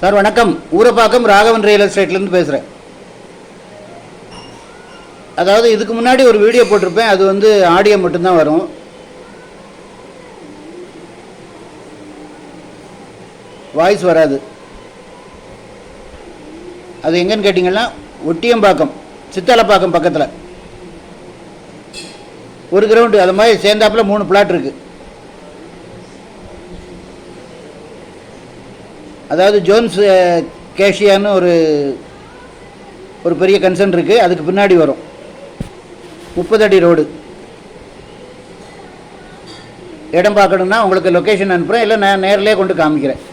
Sir வணக்கம். Urapakkam Raghavan real எஸ்டேட்லேருந்து பேசுகிறேன். அதாவது இதுக்கு முன்னாடி ஒரு வீடியோ போட்டிருப்பேன், அது வந்து ஆடியோ மட்டும்தான் வரும். வாய்ஸ் வராது. அது எங்கன்னு கேட்டிங்கன்னா ஒட்டியம்பாக்கம் சித்தாலப்பாக்கம் பக்கத்தில் ஒரு கிரவுண்டு, அது மாதிரி சேர்ந்தாப்பில் 3 பிளாட் இருக்குது. அதாவது ஜோன்ஸ் கேஷியான்னு ஒரு பெரிய கன்சர்ன் இருக்குது, அதுக்கு பின்னாடி வரும் 30 அடி ரோடு. இடம் பார்க்கணுன்னா உங்களுக்கு லொக்கேஷன் அனுப்புகிறேன், இல்லை நான் நேரிலே கொண்டு காமிக்கிறேன்.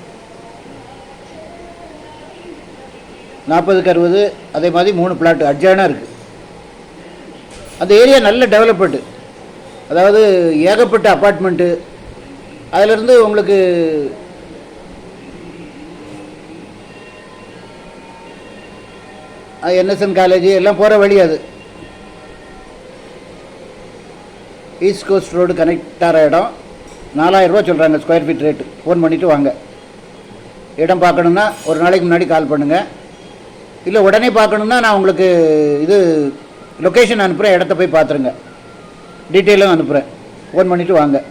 40க்கு 60 அதே மாதிரி 3 பிளாட்டு அட்ஜானாக இருக்குது. அந்த ஏரியா நல்ல டெவலப்மெண்ட்டு, அதாவது ஏகப்பட்ட அப்பார்ட்மெண்ட்டு. அதிலிருந்து உங்களுக்கு என்எஸ்என் காலேஜ் எல்லாம் போகிற வழி. அது ஈஸ்ட் கோஸ்ட் ரோடு கனெக்ட் ஆகிற இடம். 4000 ரூபா சொல்கிறாங்க ஸ்கொயர் ஃபீட் ரேட்டு. ஃபோன் பண்ணிவிட்டு வாங்க. இடம் பார்க்கணுன்னா ஒரு நாளைக்கு முன்னாடி கால் பண்ணுங்கள், இல்லை உடனே பார்க்கணுன்னா நான் உங்களுக்கு இது லொக்கேஷன் அனுப்புகிறேன், இடத்த போய் பார்த்துருங்க, டீட்டெயிலும் அனுப்புகிறேன். ஃபோன் பண்ணிவிட்டு வாங்க.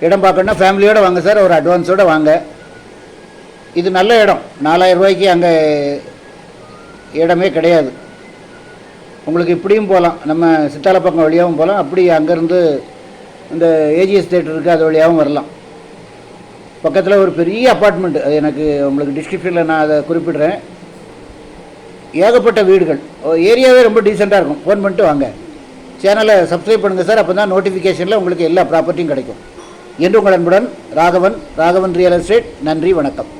இடம் பார்க்கணுன்னா ஃபேமிலியோடு வாங்க சார், ஒரு அட்வான்ஸோடு வாங்க. இது நல்ல இடம். 4000 ரூபாய்க்கு அங்கே இடமே கிடையாது. உங்களுக்கு இப்படியும் போகலாம், நம்ம சித்தாலப்பக்கம் வழியாகவும் போகலாம், அப்படி அங்கேருந்து இந்த ஏஜிஎஸ் தேட்டர் இருக்குது, அது வழியாகவும் வரலாம். பக்கத்தில் ஒரு பெரிய அப்பார்ட்மெண்ட்டு, அது எனக்கு உங்களுக்கு டிஸ்கிரிப்ஷனில் நான் அதை குறிப்பிடுறேன். ஏகப்பட்ட வீடுகள், ஏரியாவே ரொம்ப டீசெண்டாக இருக்கும். ஃபோன் பண்ணிட்டு வாங்க. சேனலை சப்ஸ்கிரைப் பண்ணுங்கள் சார், அப்போ தான் நோட்டிஃபிகேஷனில் உங்களுக்கு எல்லா ப்ராப்பர்ட்டியும் கிடைக்கும். என்று உங்கள் அன்புடன் ராகவன் ரியல் எஸ்டேட். நன்றி, வணக்கம்.